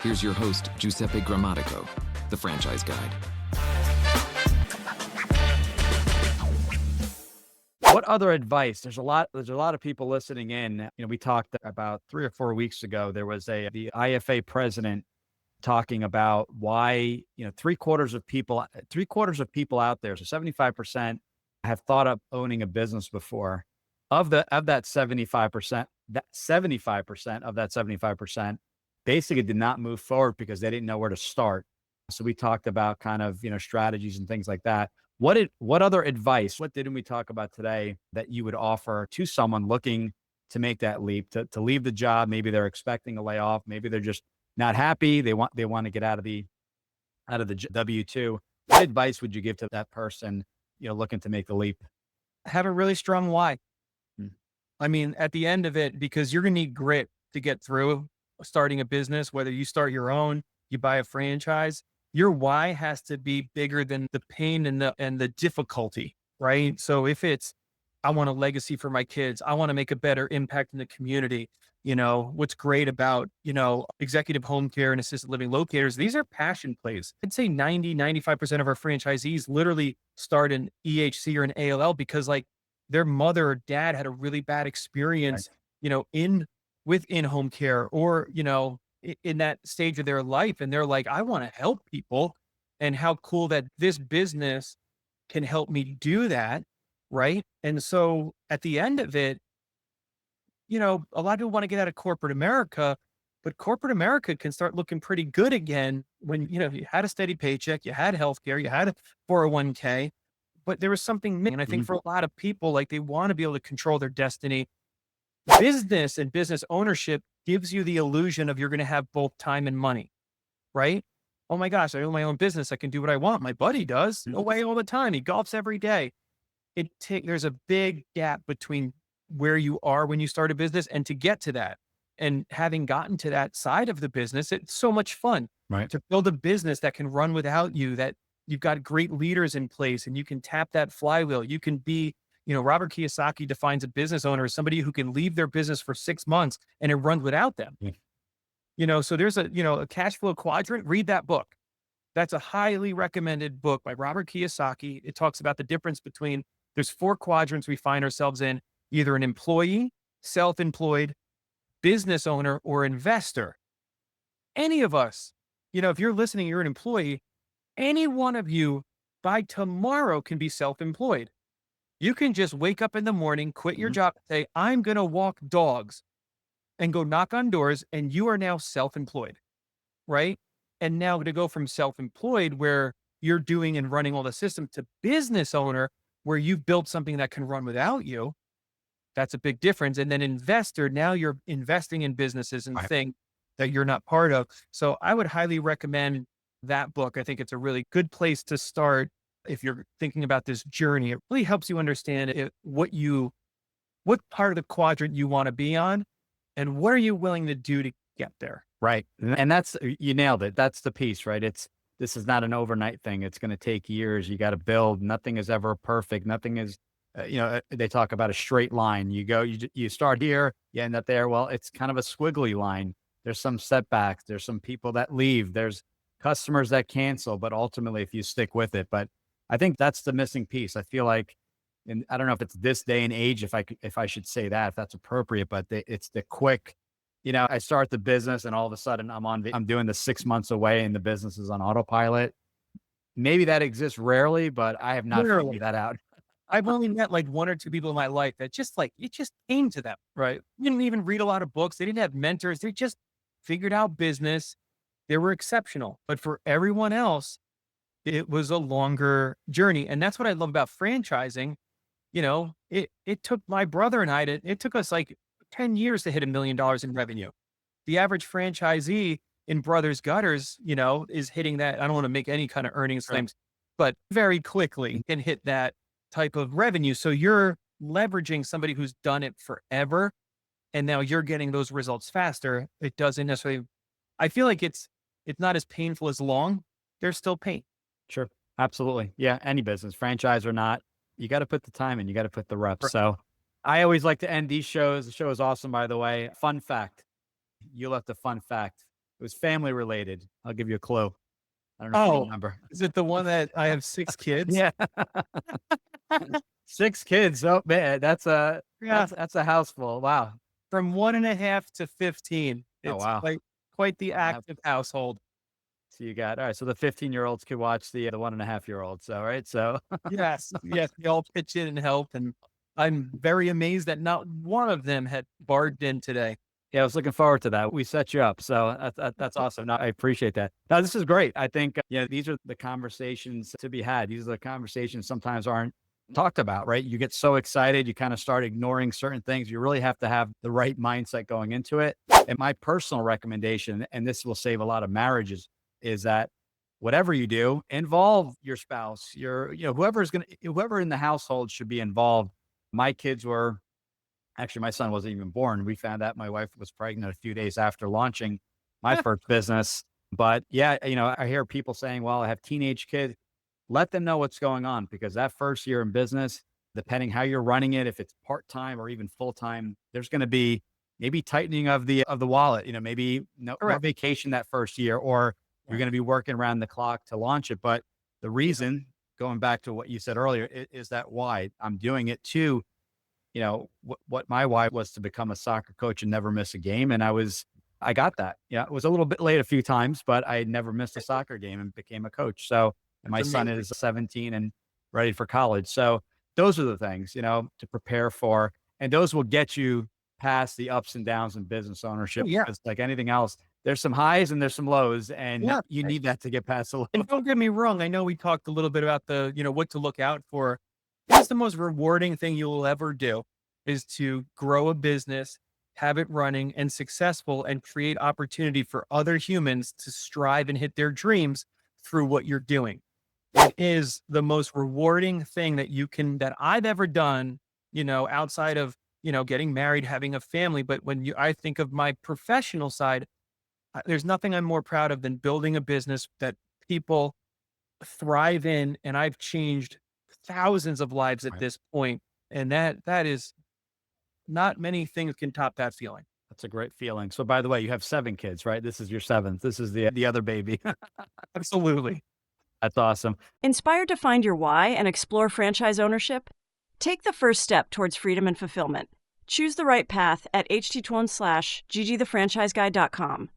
Here's your host, Giuseppe Grammatico, the franchise guide. What other advice? There's a lot of people listening in. We talked about 3 or 4 weeks ago. There was the IFA president talking about why, three-quarters of people out there, so 75% have thought of owning a business before. Of that 75%, that 75% of that 75% basically did not move forward because they didn't know where to start. So we talked about kind of, strategies and things like that. What other advice, what didn't we talk about today that you would offer to someone looking to make that leap, to leave the job? Maybe they're expecting a layoff. Maybe they're just not happy. They want to get out of the W-2. What advice would you give to that person, looking to make the leap? Have a really strong why. Mm. I mean, at the end of it, because you're going to need grit to get through starting a business, whether you start your own, you buy a franchise, your why has to be bigger than the pain and the difficulty, right? So if it's, I want a legacy for my kids, I want to make a better impact in the community. What's great about, executive home care and assisted living locators, these are passion plays. I'd say 95% of our franchisees literally start an EHC or an ALL because like their mother or dad had a really bad Right. experience, within home care or, in that stage of their life. And they're like, I want to help people. And how cool that this business can help me do that. Right. And so at the end of it, a lot of people want to get out of corporate America, but corporate America can start looking pretty good again when, you had a steady paycheck, you had healthcare, you had a 401k, but there was something missing. And I think Mhm. for a lot of people, like they want to be able to control their destiny. Business and business ownership gives you the illusion of you're going to have both time and money, right? Oh my gosh, I own my own business. I can do what I want. My buddy does Mhm. away all the time. He golfs every day. There's a big gap between where you are when you start a business and to get to that. And having gotten to that side of the business, it's so much fun Right. to build a business that can run without you, that you've got great leaders in place and you can tap that flywheel. You can be, Robert Kiyosaki defines a business owner as somebody who can leave their business for 6 months and it runs without them. Yeah. So there's a cash flow quadrant. Read that book. That's a highly recommended book by Robert Kiyosaki. It talks about the difference between there's 4 quadrants we find ourselves in, either an employee, self-employed, business owner, or investor. Any of us, if you're listening, you're an employee, any one of you by tomorrow can be self-employed. You can just wake up in the morning, quit your Mhm. job, and say, I'm going to walk dogs and go knock on doors, and you are now self-employed, right? And now to go from self-employed, where you're doing and running all the system, to business owner, where you've built something that can run without you, that's a big difference. And then investor, now you're investing in businesses and Right. things that you're not part of. So I would highly recommend that book. I think it's a really good place to start if you're thinking about this journey. It really helps you understand what part of the quadrant you want to be on and what are you willing to do to get there. Right. And that's, you nailed it. That's the piece, right? This is not an overnight thing. It's going to take years. You got to build. Nothing is ever perfect. Nothing is, they talk about a straight line. You start here, you end up there. Well, it's kind of a squiggly line. There's some setbacks. There's some people that leave. There's customers that cancel, but ultimately if you stick with it, but I think that's the missing piece. I feel like, and I don't know if it's this day and age, if I should say that, if that's appropriate, but it's the quick, I start the business and all of a sudden I'm doing the 6 months away and the business is on autopilot. Maybe that exists rarely, but I have not Literally. figured that out. I've only met like 1 or 2 people in my life that just like, it just came to them, right? Didn't even read a lot of books. They didn't have mentors. They just figured out business. They were exceptional. But for everyone else, it was a longer journey. And that's what I love about franchising. It took my brother and it took us like 10 years to hit $1 million in revenue. The average franchisee in Brothers Gutters, is hitting that. I don't want to make any kind of earnings Sure. claims, but very quickly can hit that type of revenue. So you're leveraging somebody who's done it forever. And now you're getting those results faster. It doesn't necessarily, I feel like it's not as painful as long. There's still pain. Sure. Absolutely. Yeah. Any business, franchise or not, you got to put the time in, you got to put the reps. Right. So I always like to end these shows. The show is awesome, by the way. Fun fact. You left a fun fact. It was family related. I'll give you a clue. I don't know if you Oh, remember. is it the one that I have 6 kids? Yeah. 6 kids. Oh man, Yeah. that's a house full. Wow. From 1.5 to 15. Oh It's wow. quite the 1.5. active household. So you got all right. So the 15-year-olds could watch the 1.5-year-olds. So right. So Yes, yes, we all pitch in and help, and I'm very amazed that not one of them had barged in today. yeah, I was looking forward to that. We set you up. So that's awesome. No, I appreciate that. No, this is great. I think these are the conversations to be had. These are the conversations sometimes aren't talked about, right? You get so excited, you kind of start ignoring certain things. You really have to have the right mindset going into it. And my personal recommendation, and this will save a lot of marriages, is that whatever you do, involve your spouse, whoever in the household should be involved. My kids were actually, my son wasn't even born. We found out my wife was pregnant a few days after launching my first business. But yeah, I hear people saying, well, I have teenage kids. Let them know what's going on, because that first year in business, depending how you're running it, if it's part-time or even full-time, there's going to be maybe tightening of the wallet, maybe no Correct. vacation that first year, or you're Yeah. going to be working around the clock to launch it. But the reason, going back to what you said earlier, is that why I'm doing it too. What my why was to become a soccer coach and never miss a game. And I got that. Yeah. It was a little bit late a few times, but I never missed a soccer game and became a coach. So, and my That's son amazing. is 17 and ready for college. So those are the things, to prepare for, and those will get you past the ups and downs in business ownership. Oh, yeah. Because like anything else, there's some highs and there's some lows, and Yeah. you need that to get past the low. And don't get me wrong, I know we talked a little bit about what to look out for. What's the most rewarding thing you will ever do is to grow a business, have it running and successful, and create opportunity for other humans to strive and hit their dreams through what you're doing. It is the most rewarding thing that I've ever done, outside of, getting married, having a family. But I think of my professional side, there's nothing I'm more proud of than building a business that people thrive in. And I've changed thousands of lives at Right. this point. And that is not many things can top that feeling. That's a great feeling. So by the way, you have 7 kids, right? This is your 7th. This is the other baby. Absolutely. That's awesome. Inspired to find your why and explore franchise ownership? Take the first step towards freedom and fulfillment. Choose the right path at http://ggthefranchiseguide.com.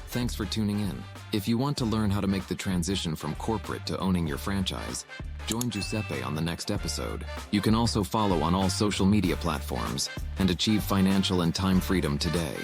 Thanks for tuning in. If you want to learn how to make the transition from corporate to owning your franchise, join Giuseppe on the next episode. You can also follow on all social media platforms and achieve financial and time freedom today.